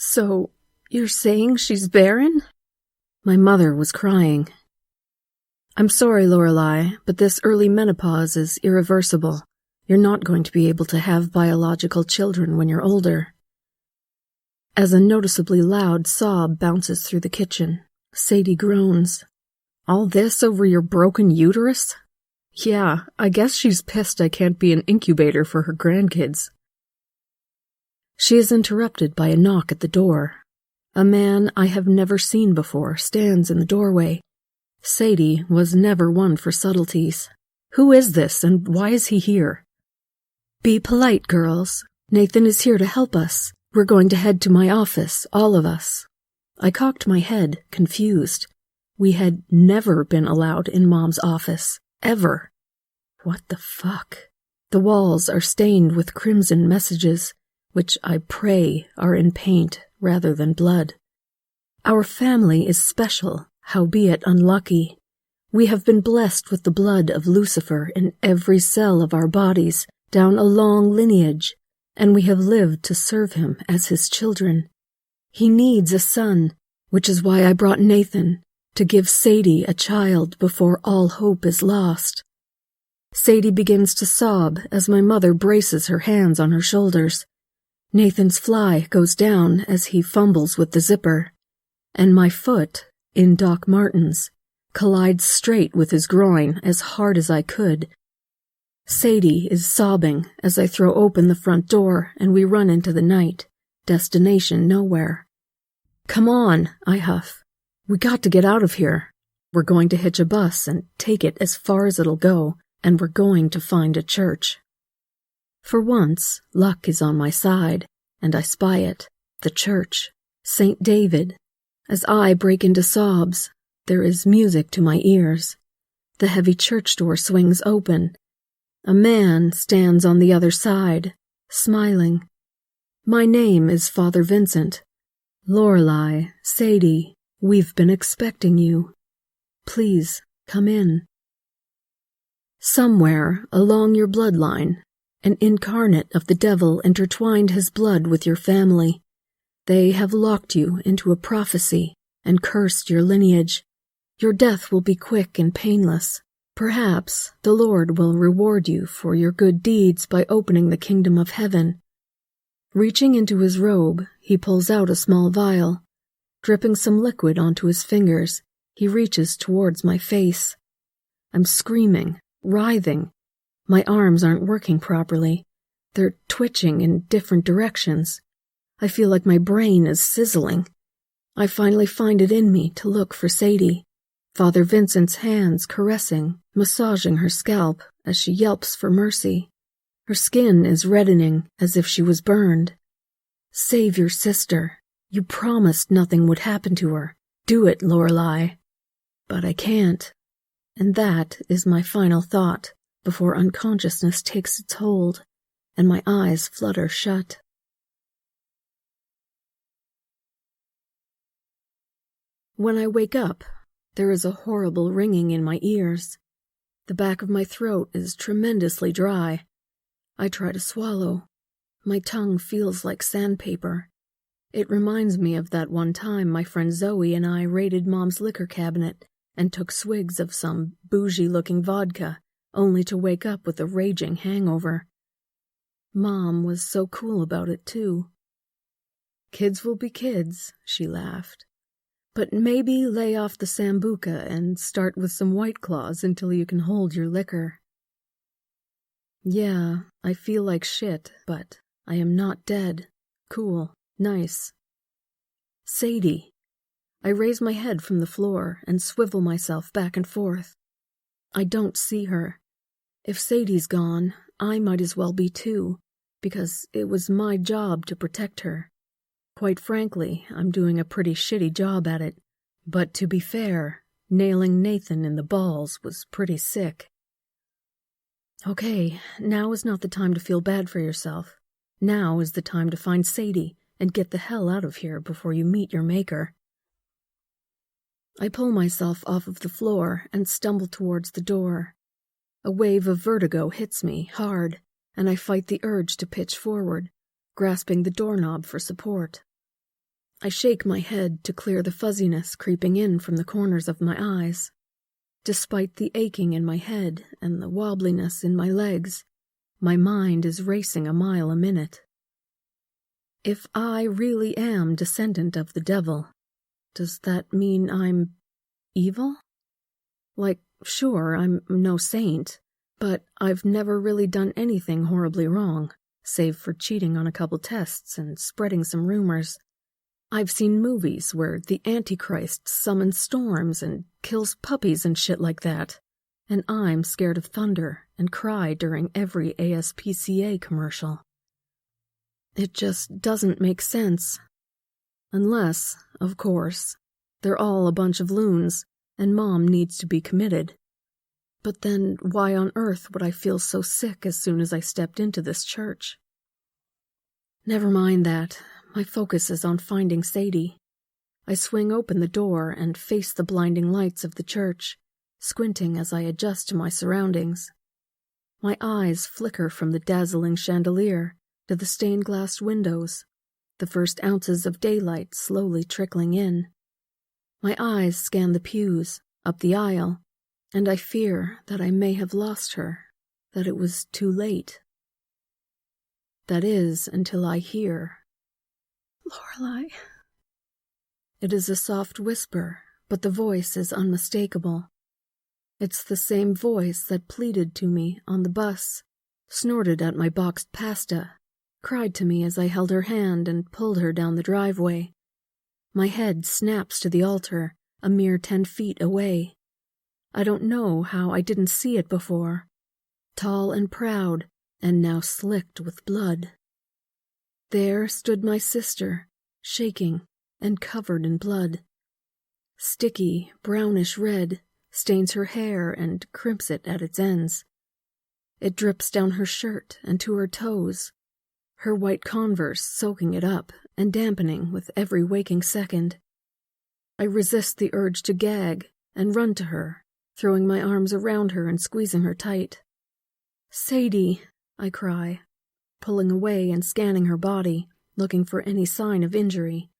So, you're saying she's barren? My mother was crying. I'm sorry, Lorelei, but this early menopause is irreversible. You're not going to be able to have biological children when you're older. As a noticeably loud sob bounces through the kitchen, Sadie groans. All this over your broken uterus? Yeah, I guess she's pissed I can't be an incubator for her grandkids. She is interrupted by a knock at the door. A man I have never seen before stands in the doorway. Sadie was never one for subtleties. Who is this, and why is he here? Be polite, girls. Nathan is here to help us. We're going to head to my office, all of us. I cocked my head, confused. We had never been allowed in Mom's office. Ever. What the fuck? The walls are stained with crimson messages, which I pray are in paint rather than blood. Our family is special, howbeit unlucky. We have been blessed with the blood of Lucifer in every cell of our bodies, down a long lineage, and we have lived to serve him as his children. He needs a son, which is why I brought Nathan, to give Sadie a child before all hope is lost. Sadie begins to sob as my mother braces her hands on her shoulders. Nathan's fly goes down as he fumbles with the zipper, and my foot, in Doc Martens, collides straight with his groin as hard as I could. Sadie is sobbing as I throw open the front door and we run into the night, destination nowhere. Come on, I huff. We got to get out of here. We're going to hitch a bus and take it as far as it'll go, and we're going to find a church. For once, luck is on my side, and I spy it, the church, St. David. As I break into sobs, there is music to my ears. The heavy church door swings open. A man stands on the other side, smiling. My name is Father Vincent. Lorelei, Sadie, we've been expecting you. Please, come in. Somewhere along your bloodline, an incarnate of the devil intertwined his blood with your family. They have locked you into a prophecy and cursed your lineage. Your death will be quick and painless. Perhaps the Lord will reward you for your good deeds by opening the kingdom of heaven. Reaching into his robe, he pulls out a small vial. Dripping some liquid onto his fingers, he reaches towards my face. I'm screaming, writhing. My arms aren't working properly. They're twitching in different directions. I feel like my brain is sizzling. I finally find it in me to look for Sadie. Father Vincent's hands caressing, massaging her scalp as she yelps for mercy. Her skin is reddening as if she was burned. Save your sister. You promised nothing would happen to her. Do it, Lorelei. But I can't. And that is my final thought before unconsciousness takes its hold and my eyes flutter shut. When I wake up, there is a horrible ringing in my ears. The back of my throat is tremendously dry. I try to swallow. My tongue feels like sandpaper. It reminds me of that one time my friend Zoe and I raided Mom's liquor cabinet and took swigs of some bougie-looking vodka, only to wake up with a raging hangover. Mom was so cool about it, too. Kids will be kids, she laughed. But maybe lay off the sambuca and start with some White Claws until you can hold your liquor. Yeah, I feel like shit, but I am not dead. Cool. Nice. Sadie. I raise my head from the floor and swivel myself back and forth. I don't see her. If Sadie's gone, I might as well be too, because it was my job to protect her. Quite frankly, I'm doing a pretty shitty job at it, but to be fair, nailing Nathan in the balls was pretty sick. Okay, now is not the time to feel bad for yourself. Now is the time to find Sadie and get the hell out of here before you meet your maker. I pull myself off of the floor and stumble towards the door. A wave of vertigo hits me hard, and I fight the urge to pitch forward, grasping the doorknob for support. I shake my head to clear the fuzziness creeping in from the corners of my eyes. Despite the aching in my head and the wobbliness in my legs, my mind is racing a mile a minute. If I really am descendant of the devil, does that mean I'm evil? Like, sure, I'm no saint, but I've never really done anything horribly wrong, save for cheating on a couple tests and spreading some rumors. I've seen movies where the Antichrist summons storms and kills puppies and shit like that, and I'm scared of thunder and cry during every ASPCA commercial. It just doesn't make sense. Unless, of course, they're all a bunch of loons and Mom needs to be committed. But then why on earth would I feel so sick as soon as I stepped into this church? Never mind that. My focus is on finding Sadie. I swing open the door and face the blinding lights of the church, squinting as I adjust to my surroundings. My eyes flicker from the dazzling chandelier to the stained-glass windows, the first ounces of daylight slowly trickling in. My eyes scan the pews, up the aisle, and I fear that I may have lost her, that it was too late. That is, until I hear, "Lorelei." It is a soft whisper, but the voice is unmistakable. It's the same voice that pleaded to me on the bus, snorted at my boxed pasta, cried to me as I held her hand and pulled her down the driveway. My head snaps to the altar, a mere 10 feet away. I don't know how I didn't see it before. Tall and proud, and now slicked with blood. There stood my sister, shaking and covered in blood. Sticky, brownish red stains her hair and crimps it at its ends. It drips down her shirt and to her toes, her white Converse soaking it up and dampening with every waking second. I resist the urge to gag and run to her, throwing my arms around her and squeezing her tight. "Sadie," I cry, pulling away and scanning her body, looking for any sign of injury.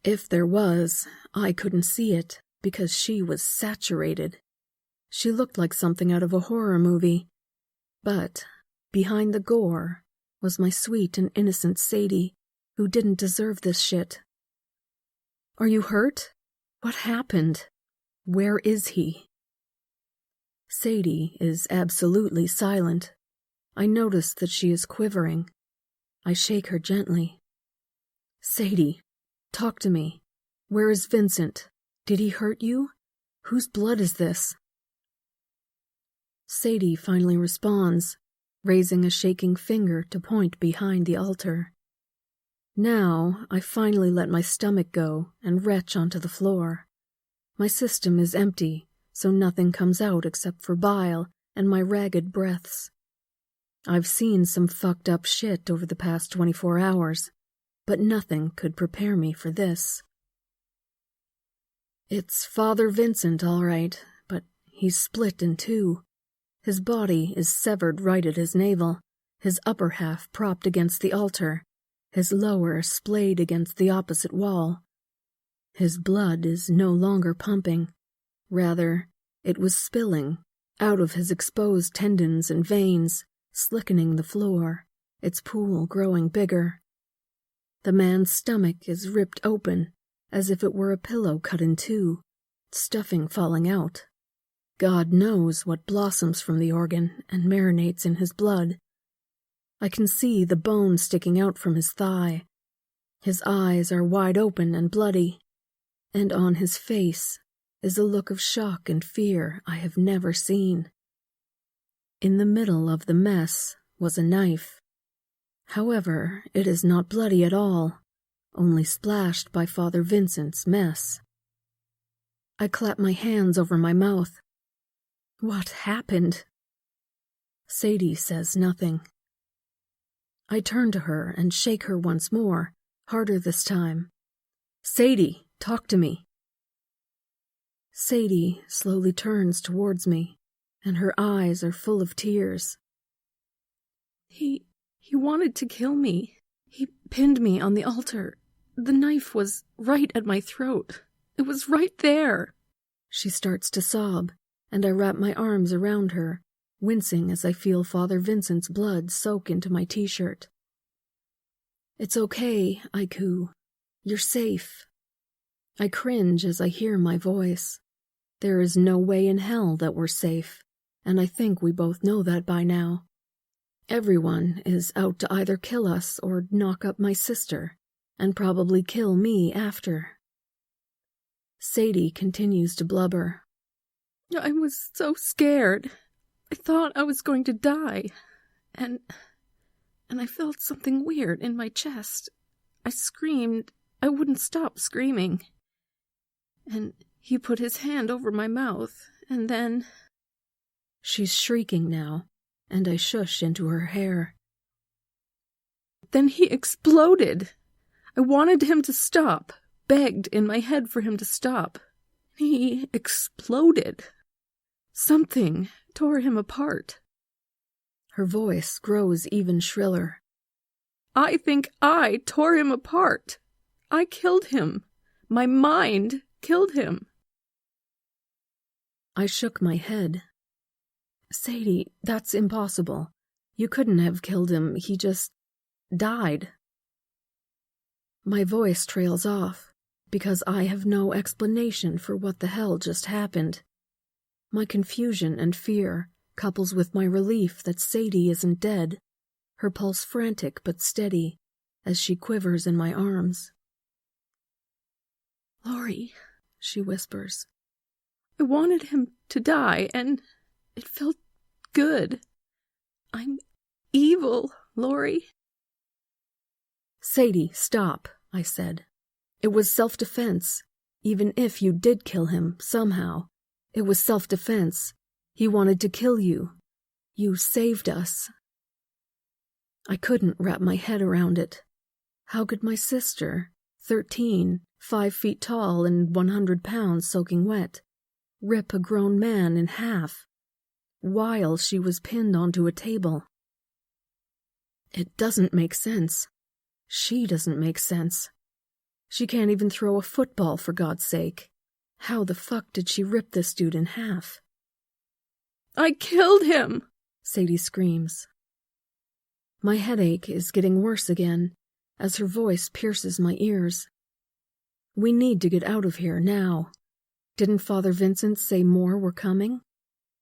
If there was, I couldn't see it, because she was saturated. She looked like something out of a horror movie. But behind the gore was my sweet and innocent Sadie, who didn't deserve this shit. "Are you hurt? What happened? Where is he?" Sadie is absolutely silent. I notice that she is quivering. I shake her gently. "Sadie, talk to me. Where is Vincent? Did he hurt you? Whose blood is this?" Sadie finally responds, raising a shaking finger to point behind the altar. Now I finally let my stomach go and retch onto the floor. My system is empty, so nothing comes out except for bile and my ragged breaths. I've seen some fucked up shit over the past 24 hours, but nothing could prepare me for this. It's Father Vincent, all right, but he's split in two. His body is severed right at his navel, his upper half propped against the altar, his lower splayed against the opposite wall. His blood is no longer pumping. Rather, it was spilling out of his exposed tendons and veins, slickening the floor, its pool growing bigger. The man's stomach is ripped open, as if it were a pillow cut in two, stuffing falling out. God knows what blossoms from the organ and marinates in his blood. I can see the bone sticking out from his thigh. His eyes are wide open and bloody, and on his face is a look of shock and fear I have never seen. In the middle of the mess was a knife. However, it is not bloody at all, only splashed by Father Vincent's mess. I clap my hands over my mouth. What happened? Sadie says nothing. I turn to her and shake her once more, harder this time. "Sadie, talk to me." Sadie slowly turns towards me, and her eyes are full of tears. He wanted to kill me. He pinned me on the altar. The knife was right at my throat. It was right there. She starts to sob, and I wrap my arms around her, wincing as I feel Father Vincent's blood soak into my t-shirt. It's okay, I coo. You're safe. I cringe as I hear my voice. There is no way in hell that we're safe, and I think we both know that by now. Everyone is out to either kill us or knock up my sister, and probably kill me after. Sadie continues to blubber. I was so scared. I thought I was going to die, and I felt something weird in my chest. I screamed. I wouldn't stop screaming. And he put his hand over my mouth, and then... She's shrieking now, and I shush into her hair. Then he exploded. I wanted him to stop, begged in my head for him to stop. He exploded. Something tore him apart. Her voice grows even shriller. I think I tore him apart. I killed him. My mind killed him. I shook my head. Sadie, that's impossible. You couldn't have killed him. He just died. My voice trails off, because I have no explanation for what the hell just happened. My confusion and fear couples with my relief that Sadie isn't dead, her pulse frantic but steady, as she quivers in my arms. Laurie, she whispers. I wanted him to die, and it felt good. I'm evil, Laurie. Sadie, stop, I said. It was self-defense. Even if you did kill him, somehow. It was self-defense. He wanted to kill you. You saved us. I couldn't wrap my head around it. How could my sister, 13, 5 feet tall and 100 pounds soaking wet, rip a grown man in half, while she was pinned onto a table? It doesn't make sense. She doesn't make sense. She can't even throw a football, for God's sake. How the fuck did she rip this dude in half? I killed him, Sadie screams. My headache is getting worse again, as her voice pierces my ears. We need to get out of here now. Didn't Father Vincent say more were coming?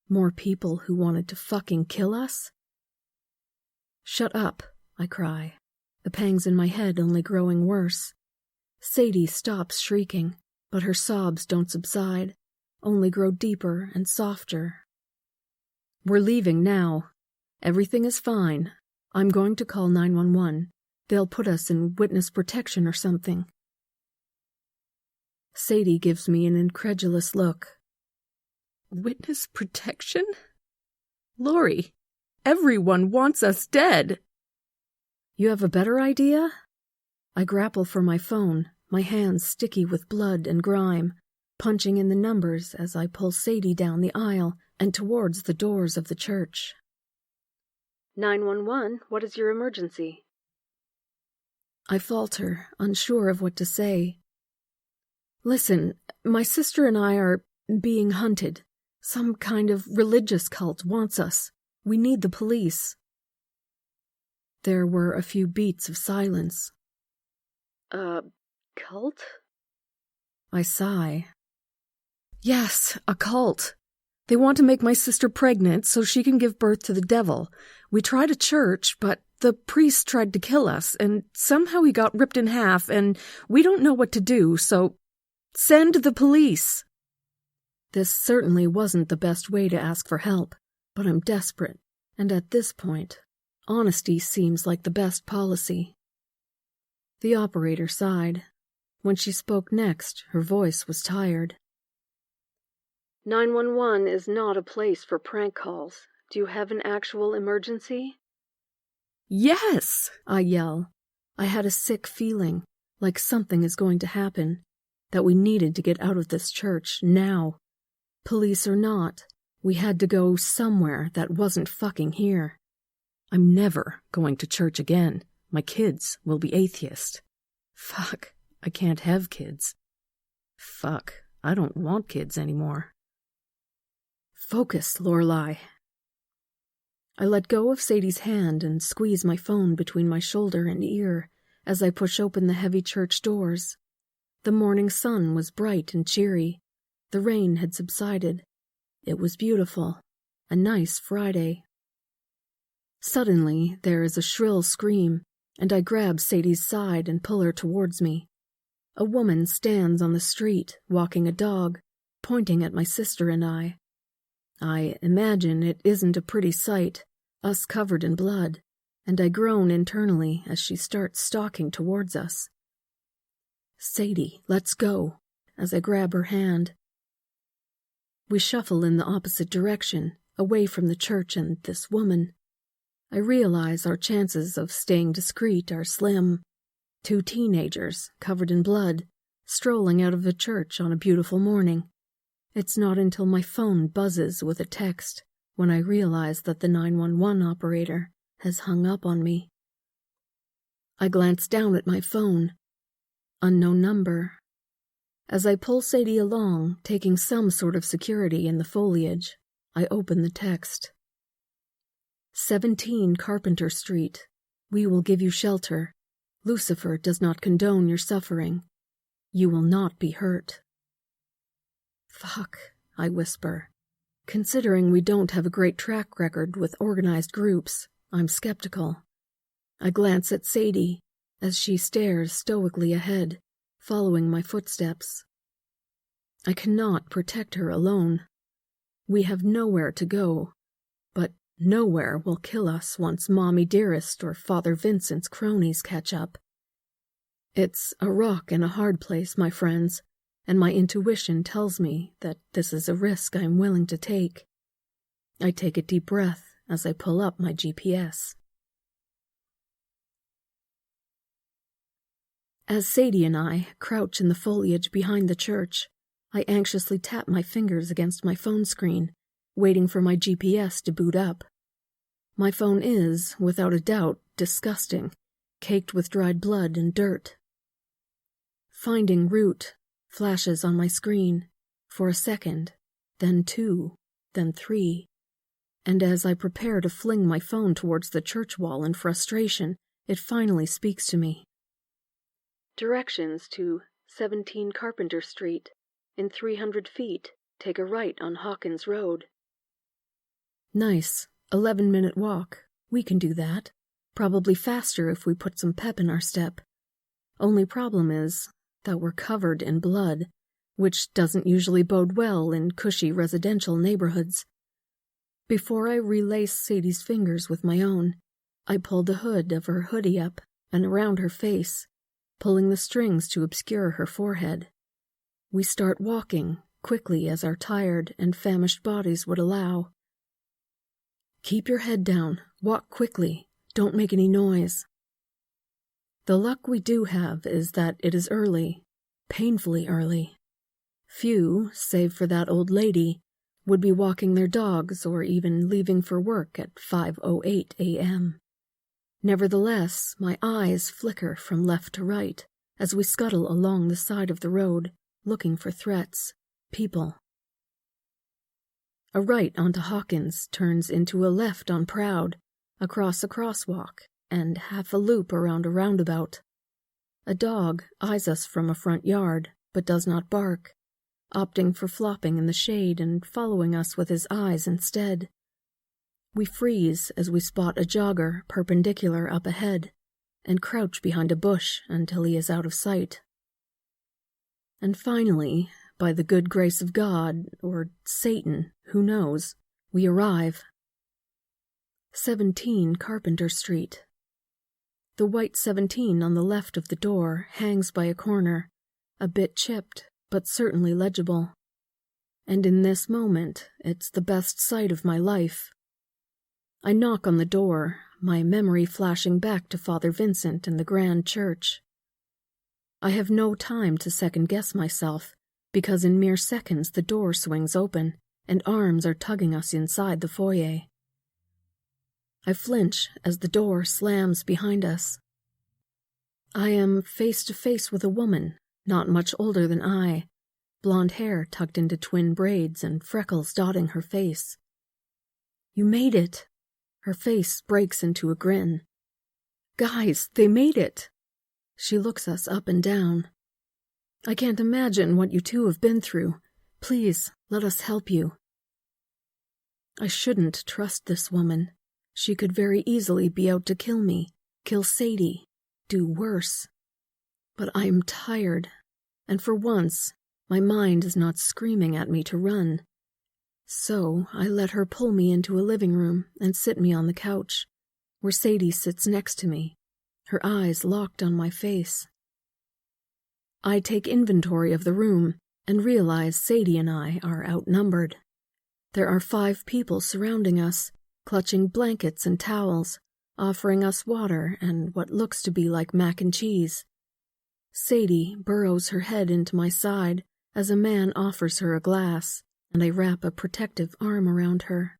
More people who wanted to fucking kill us? Shut up, I cry, the pangs in my head only growing worse. Sadie stops shrieking, but her sobs don't subside, only grow deeper and softer. We're leaving now. Everything is fine. I'm going to call 911. They'll put us in witness protection or something. Sadie gives me an incredulous look. Witness protection? Laurie, everyone wants us dead. You have a better idea? I grapple for my phone, my hands sticky with blood and grime, punching in the numbers as I pull Sadie down the aisle and towards the doors of the church. 911, what is your emergency? I falter, unsure of what to say. Listen, my sister and I are being hunted. Some kind of religious cult wants us. We need the police. There were a few beats of silence. Cult? I sigh. Yes, a cult. They want to make my sister pregnant so she can give birth to the devil. We tried a church, but the priest tried to kill us, and somehow he got ripped in half, and we don't know what to do, so send the police. This certainly wasn't the best way to ask for help, but I'm desperate, and at this point, honesty seems like the best policy. The operator sighed. When she spoke next, her voice was tired. 911 is not a place for prank calls. Do you have an actual emergency? Yes, I yell. I had a sick feeling, like something is going to happen, that we needed to get out of this church now. Police or not, we had to go somewhere that wasn't fucking here. I'm never going to church again. My kids will be atheist. Fuck, I can't have kids. Fuck, I don't want kids anymore. Focus, Lorelei. I let go of Sadie's hand and squeeze my phone between my shoulder and ear as I push open the heavy church doors. The morning sun was bright and cheery. The rain had subsided. It was beautiful. A nice Friday. Suddenly, there is a shrill scream, and I grab Sadie's side and pull her towards me. A woman stands on the street, walking a dog, pointing at my sister and I. I imagine it isn't a pretty sight, us covered in blood, and I groan internally as she starts stalking towards us. Sadie, let's go, as I grab her hand. We shuffle in the opposite direction, away from the church and this woman. I realize our chances of staying discreet are slim. 2 teenagers, covered in blood, strolling out of a church on a beautiful morning. It's not until my phone buzzes with a text when I realize that the 911 operator has hung up on me. I glance down at my phone. Unknown number. As I pull Sadie along, taking some sort of security in the foliage, I open the text. 17 Carpenter Street. We will give you shelter. Lucifer does not condone your suffering. You will not be hurt. Fuck, I whisper. Considering we don't have a great track record with organized groups, I'm skeptical. I glance at Sadie as she stares stoically ahead, following my footsteps. I cannot protect her alone. We have nowhere to go, but nowhere will kill us once Mommy Dearest or Father Vincent's cronies catch up. It's a rock and a hard place, my friends, and my intuition tells me that this is a risk I'm willing to take. I take a deep breath as I pull up my GPS. As Sadie and I crouch in the foliage behind the church, I anxiously tap my fingers against my phone screen, waiting for my GPS to boot up. My phone is, without a doubt, disgusting, caked with dried blood and dirt. Finding route flashes on my screen, for a second, then 2, then 3, and as I prepare to fling my phone towards the church wall in frustration, it finally speaks to me. Directions to 17 Carpenter Street. In 300 feet, take a right on Hawkins Road. Nice. 11-minute walk. We can do that. Probably faster if we put some pep in our step. Only problem is that we're covered in blood, which doesn't usually bode well in cushy residential neighborhoods. Before I relace Sadie's fingers with my own, I pull the hood of her hoodie up and around her face, pulling the strings to obscure her forehead. We start walking, quickly as our tired and famished bodies would allow. Keep your head down, walk quickly, don't make any noise. The luck we do have is that it is early, painfully early. Few, save for that old lady, would be walking their dogs or even leaving for work at 5:08 a.m. Nevertheless, my eyes flicker from left to right as we scuttle along the side of the road, looking for threats, people. A right onto Hawkins turns into a left on Proud, across a crosswalk, and half a loop around a roundabout. A dog eyes us from a front yard, but does not bark, opting for flopping in the shade and following us with his eyes instead. We freeze as we spot a jogger perpendicular up ahead, and crouch behind a bush until he is out of sight. And finally, by the good grace of God, or Satan, who knows, we arrive. 17 Carpenter Street. The white 17 on the left of the door hangs by a corner, a bit chipped, but certainly legible. And in this moment, it's the best sight of my life. I knock on the door, my memory flashing back to Father Vincent and the grand church. I have no time to second-guess myself, because in mere seconds the door swings open, and arms are tugging us inside the foyer. I flinch as the door slams behind us. I am face to face with a woman, not much older than I, blonde hair tucked into twin braids and freckles dotting her face. You made it. Her face breaks into a grin. Guys, they made it. She looks us up and down. I can't imagine what you two have been through. Please, let us help you. I shouldn't trust this woman. She could very easily be out to kill me, kill Sadie, do worse. But I am tired, and for once, my mind is not screaming at me to run. So I let her pull me into a living room and sit me on the couch, where Sadie sits next to me, her eyes locked on my face. I take inventory of the room and realize Sadie and I are outnumbered. There are 5 people surrounding us, clutching blankets and towels, offering us water and what looks to be like mac and cheese. Sadie burrows her head into my side as a man offers her a glass, and I wrap a protective arm around her.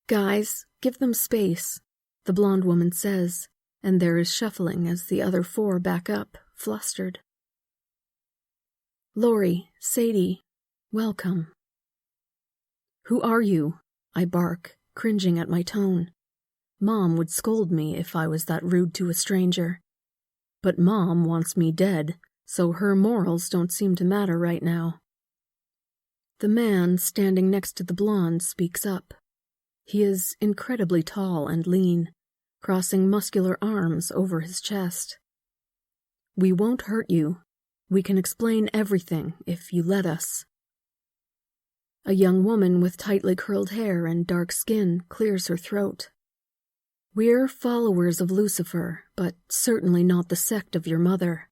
Guys, give them space, the blonde woman says, and there is shuffling as the other 4 back up, flustered. Lori, Sadie, welcome. Who are you? I bark, cringing at my tone. Mom would scold me if I was that rude to a stranger. But Mom wants me dead, so her morals don't seem to matter right now. The man standing next to the blonde speaks up. He is incredibly tall and lean, crossing muscular arms over his chest. We won't hurt you. We can explain everything if you let us. A young woman with tightly curled hair and dark skin clears her throat. We're followers of Lucifer, but certainly not the sect of your mother.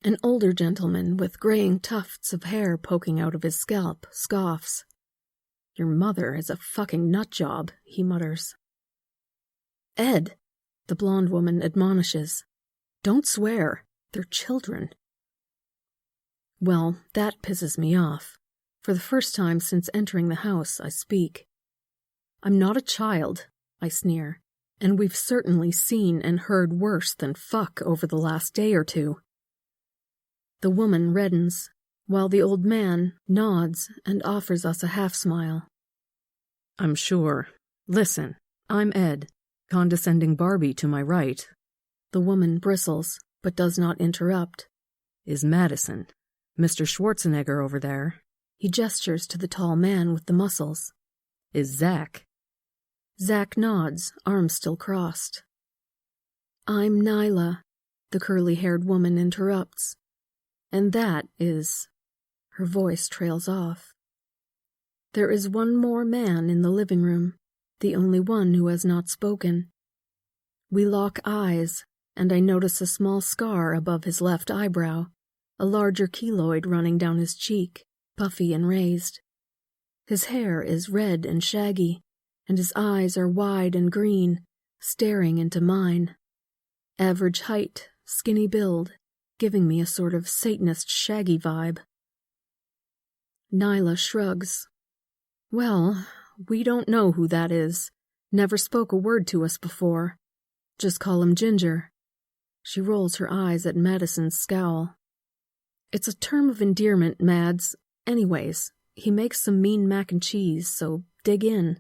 An older gentleman with graying tufts of hair poking out of his scalp scoffs. Your mother is a fucking nutjob, he mutters. Ed, the blonde woman admonishes. Don't swear, they're children. Well, that pisses me off. For the first time since entering the house, I speak. I'm not a child, I sneer, and we've certainly seen and heard worse than fuck over the last day or two. The woman reddens, while the old man nods and offers us a half-smile. I'm sure. Listen, I'm Ed, condescending Barbie to my right. The woman bristles, but does not interrupt. Is Madison. Mr. Schwarzenegger over there. He gestures to the tall man with the muscles. Is Zach. Zach nods, arms still crossed. I'm Nyla, the curly-haired woman interrupts. And that is... Her voice trails off. There is one more man in the living room, the only one who has not spoken. We lock eyes, and I notice a small scar above his left eyebrow, a larger keloid running down his cheek, puffy and raised. His hair is red and shaggy, and his eyes are wide and green, staring into mine. Average height, skinny build, giving me a sort of Satanist shaggy vibe. Nyla shrugs. Well, we don't know who that is. Never spoke a word to us before. Just call him Ginger. She rolls her eyes at Madison's scowl. It's a term of endearment, Mads. Anyways, he makes some mean mac and cheese, so dig in.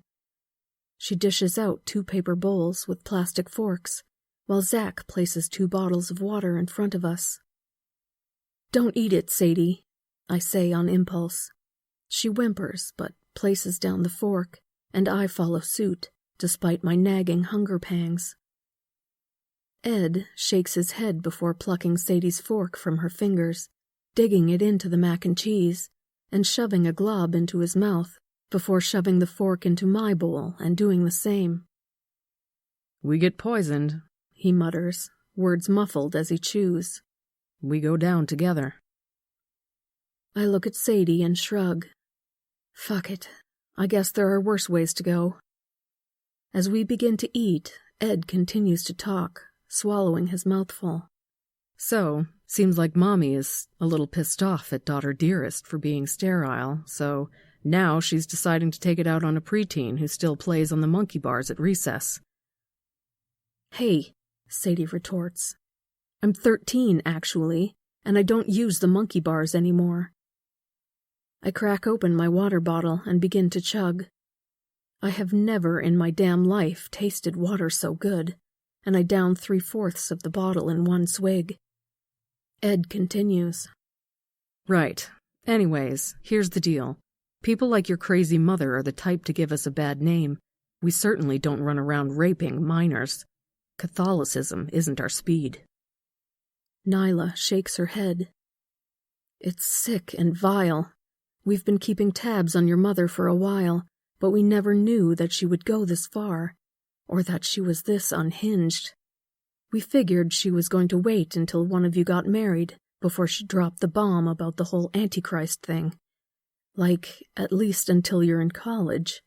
She dishes out 2 paper bowls with plastic forks, while Zach places 2 bottles of water in front of us. Don't eat it, Sadie, I say on impulse. She whimpers, but places down the fork, and I follow suit, despite my nagging hunger pangs. Ed shakes his head before plucking Sadie's fork from her fingers, digging it into the mac and cheese, and shoving a glob into his mouth, before shoving the fork into my bowl and doing the same. We get poisoned, he mutters, words muffled as he chews. We go down together. I look at Sadie and shrug. Fuck it. I guess there are worse ways to go. As we begin to eat, Ed continues to talk, swallowing his mouthful. So, seems like Mommy is a little pissed off at Daughter Dearest for being sterile, so now she's deciding to take it out on a preteen who still plays on the monkey bars at recess. Hey, Sadie retorts. I'm 13, actually, and I don't use the monkey bars anymore. I crack open my water bottle and begin to chug. I have never in my damn life tasted water so good, and I down 3/4 of the bottle in one swig. Ed continues. Right. Anyways, here's the deal. People like your crazy mother are the type to give us a bad name. We certainly don't run around raping minors. Catholicism isn't our speed. Nyla shakes her head. It's sick and vile. We've been keeping tabs on your mother for a while, but we never knew that she would go this far, or that she was this unhinged. We figured she was going to wait until one of you got married before she dropped the bomb about the whole Antichrist thing. Like, at least until you're in college.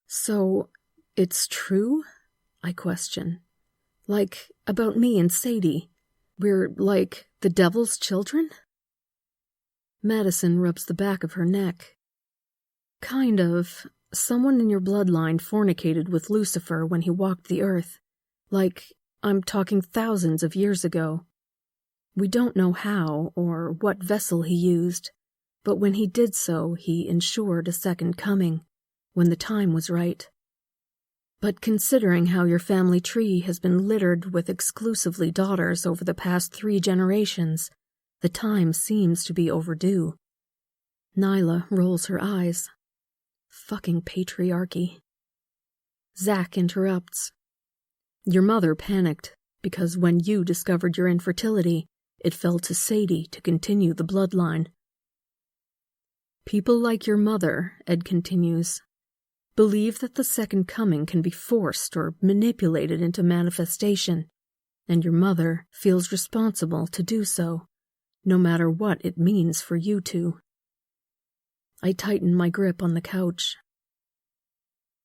So, it's true? I question. Like, about me and Sadie. We're, like, the devil's children? Madison rubs the back of her neck. Kind of. Someone in your bloodline fornicated with Lucifer when he walked the earth. Like, I'm talking thousands of years ago. We don't know how or what vessel he used, but when he did so, he ensured a second coming, when the time was right. But considering how your family tree has been littered with exclusively daughters over the past 3 generations, the time seems to be overdue. Nyla rolls her eyes. Fucking patriarchy. Zach interrupts. Your mother panicked, because when you discovered your infertility, it fell to Sadie to continue the bloodline. People like your mother, Ed continues, believe that the second coming can be forced or manipulated into manifestation, and your mother feels responsible to do so, no matter what it means for you two. I tighten my grip on the couch.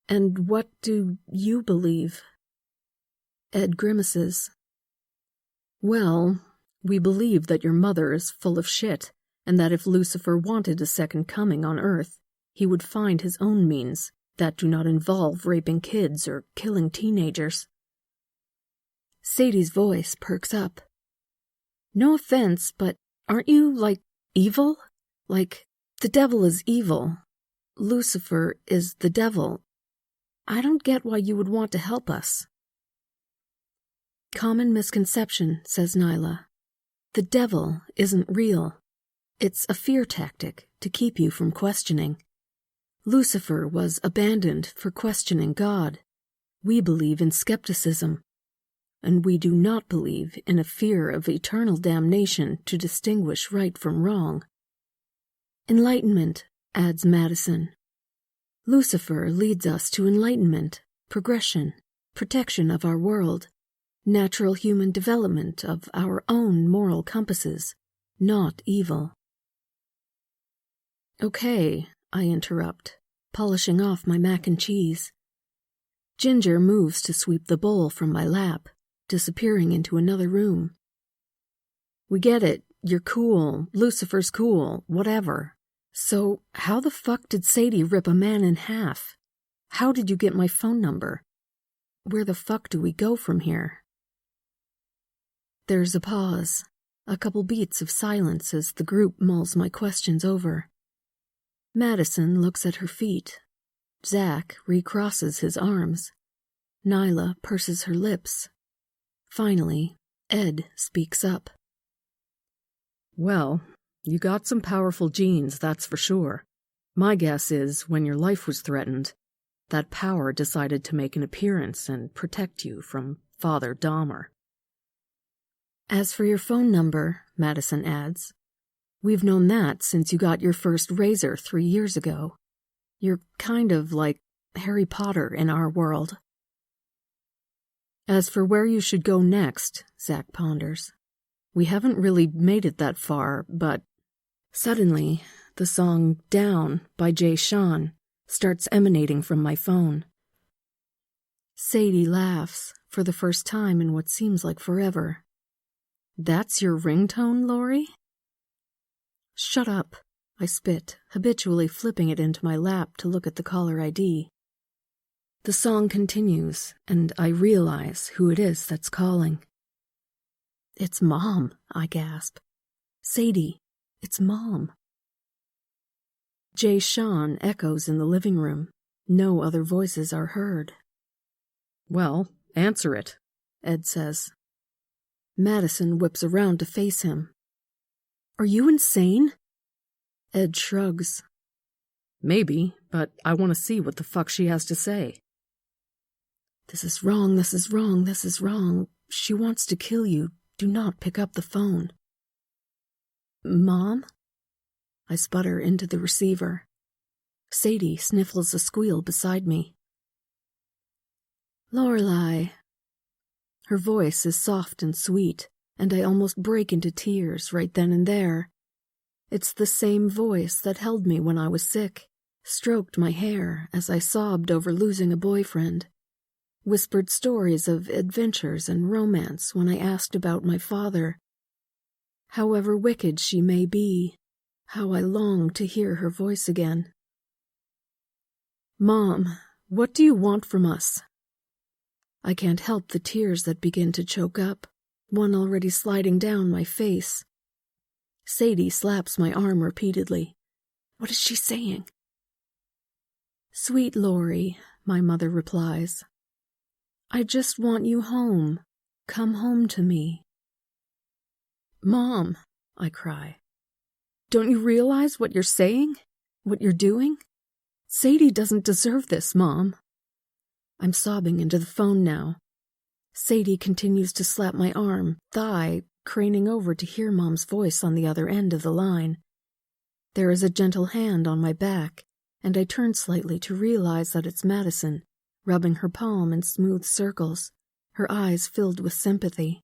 And what do you believe? Ed grimaces. Well, we believe that your mother is full of shit, and that if Lucifer wanted a second coming on Earth, he would find his own means that do not involve raping kids or killing teenagers. Sadie's voice perks up. No offense, but aren't you, like, evil? Like, the devil is evil. Lucifer is the devil. I don't get why you would want to help us. Common misconception, says Nyla. The devil isn't real. It's a fear tactic to keep you from questioning. Lucifer was abandoned for questioning God. We believe in skepticism, and we do not believe in a fear of eternal damnation to distinguish right from wrong. Enlightenment, adds Madison. Lucifer leads us to enlightenment, progression, protection of our world, natural human development of our own moral compasses, not evil. Okay, I interrupt, polishing off my mac and cheese. Ginger moves to sweep the bowl from my lap, disappearing into another room. We get it, you're cool, Lucifer's cool, whatever. So, how the fuck did Sadie rip a man in half? How did you get my phone number? Where the fuck do we go from here? There's a pause, a couple beats of silence as the group mulls my questions over. Madison looks at her feet. Zach recrosses his arms. Nyla purses her lips. Finally, Ed speaks up. Well, you got some powerful genes, that's for sure. My guess is, when your life was threatened, that power decided to make an appearance and protect you from Father Dahmer. As for your phone number, Madison adds, we've known that since you got your first razor 3 years ago. You're kind of like Harry Potter in our world. As for where you should go next, Zach ponders. We haven't really made it that far, but... Suddenly, the song Down by Jay Sean starts emanating from my phone. Sadie laughs, for the first time in what seems like forever. That's your ringtone, Lori? Shut up, I spit, habitually flipping it into my lap to look at the caller ID. The song continues, and I realize who it is that's calling. It's Mom, I gasp. Sadie, it's Mom. Jay Sean echoes in the living room. No other voices are heard. Well, answer it, Ed says. Madison whips around to face him. Are you insane? Ed shrugs. Maybe, but I want to see what the fuck she has to say. This is wrong, this is wrong, this is wrong. She wants to kill you. Do not pick up the phone. Mom? I sputter into the receiver. Sadie sniffles a squeal beside me. Lorelei. Her voice is soft and sweet, and I almost break into tears right then and there. It's the same voice that held me when I was sick, stroked my hair as I sobbed over losing a boyfriend, whispered stories of adventures and romance when I asked about my father. However wicked she may be, how I long to hear her voice again. Mom, what do you want from us? I can't help the tears that begin to choke up, one already sliding down my face. Sadie slaps my arm repeatedly. What is she saying? Sweet Lori, my mother replies. I just want you home. Come home to me. Mom, I cry. Don't you realize what you're saying? What you're doing? Sadie doesn't deserve this, Mom. I'm sobbing into the phone now. Sadie continues to slap my arm, thigh, craning over to hear Mom's voice on the other end of the line. There is a gentle hand on my back, and I turn slightly to realize that it's Madison, rubbing her palm in smooth circles, her eyes filled with sympathy.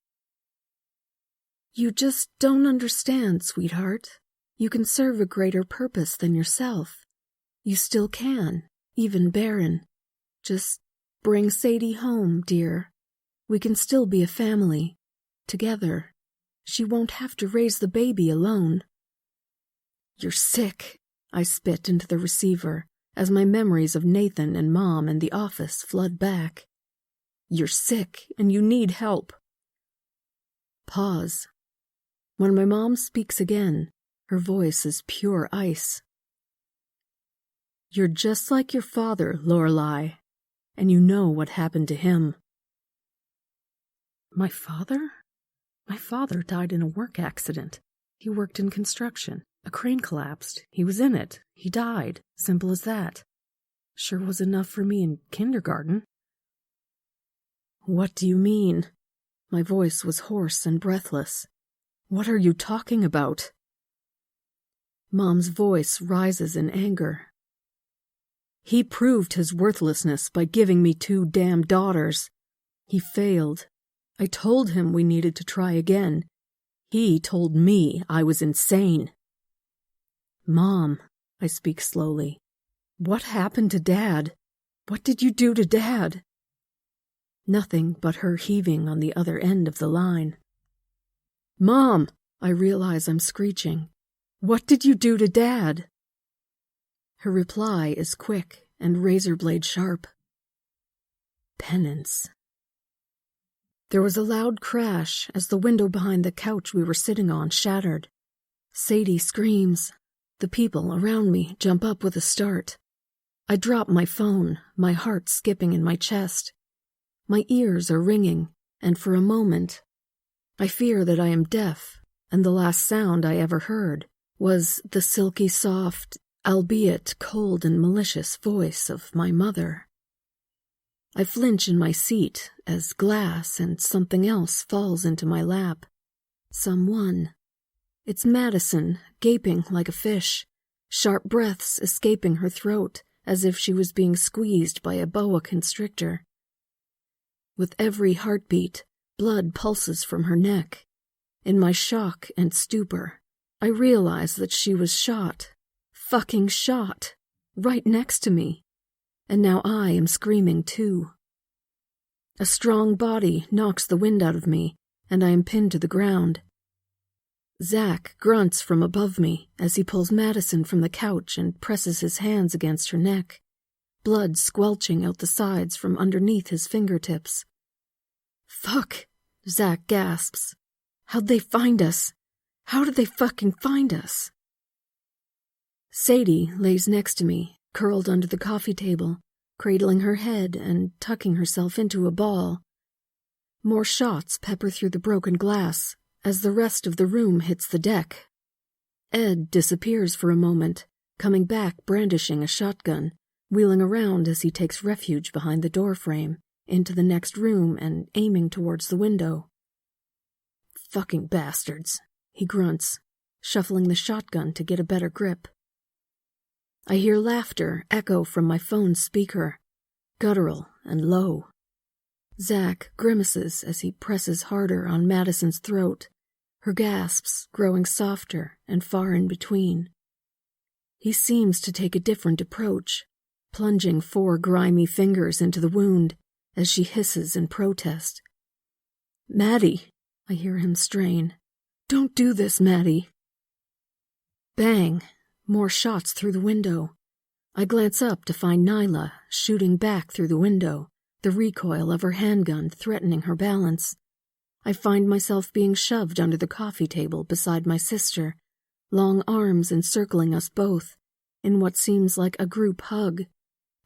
You just don't understand, sweetheart. You can serve a greater purpose than yourself. You still can, even barren. Just bring Sadie home, dear. We can still be a family, together. She won't have to raise the baby alone. You're sick, I spit into the receiver as my memories of Nathan and Mom and the office flood back. You're sick and you need help. Pause. When my mom speaks again, her voice is pure ice. You're just like your father, Lorelei, and you know what happened to him. My father? My father died in a work accident. He worked in construction. A crane collapsed. He was in it. He died. Simple as that. Sure was enough for me in kindergarten. What do you mean? My voice was hoarse and breathless. What are you talking about? Mom's voice rises in anger. He proved his worthlessness by giving me 2 damn daughters. He failed. I told him we needed to try again. He told me I was insane. Mom, I speak slowly. What happened to Dad? What did you do to Dad? Nothing but her heaving on the other end of the line. Mom, I realize I'm screeching. What did you do to Dad? Her reply is quick and razor-blade sharp. Penance. There was a loud crash as the window behind the couch we were sitting on shattered. Sadie screams. The people around me jump up with a start. I drop my phone, my heart skipping in my chest. My ears are ringing, and for a moment, I fear that I am deaf, and the last sound I ever heard was the silky soft, albeit cold and malicious voice of my mother. I flinch in my seat as glass and something else falls into my lap. Someone. It's Madison, gaping like a fish, sharp breaths escaping her throat as if she was being squeezed by a boa constrictor. With every heartbeat, blood pulses from her neck. In my shock and stupor, I realize that she was shot. Fucking shot. Right next to me. And now I am screaming too. A strong body knocks the wind out of me, and I am pinned to the ground. Zach grunts from above me as he pulls Madison from the couch and presses his hands against her neck. blood squelching out the sides from underneath his fingertips. "Fuck," Zach gasps. "How'd they find us? How did they fucking find us?" Sadie lays next to me, curled under the coffee table, cradling her head and tucking herself into a ball. More shots pepper through the broken glass as the rest of the room hits the deck. Ed disappears for a moment, coming back brandishing a shotgun, wheeling around as he takes refuge behind the doorframe, into the next room and aiming towards the window. "Fucking bastards," he grunts, shuffling the shotgun to get a better grip. I hear laughter echo from my phone's speaker, guttural and low. Zach grimaces as he presses harder on Madison's throat, her gasps growing softer and far in between. He seems to take a different approach, plunging 4 grimy fingers into the wound as she hisses in protest. "Maddie," I hear him strain. "Don't do this, Maddie." Bang! More shots through the window. I glance up to find Nyla shooting back through the window, the recoil of her handgun threatening her balance. I find myself being shoved under the coffee table beside my sister, long arms encircling us both, in what seems like a group hug,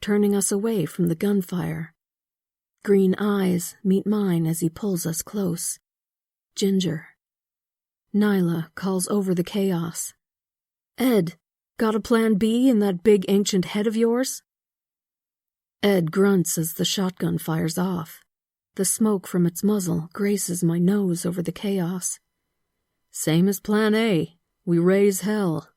turning us away from the gunfire. Green eyes meet mine as he pulls us close. Ginger. Nyla calls over the chaos. "Ed, got a plan B in that big ancient head of yours?" Ed grunts as the shotgun fires off. The smoke from its muzzle graces my nose over the chaos. "Same as plan A. We raise hell."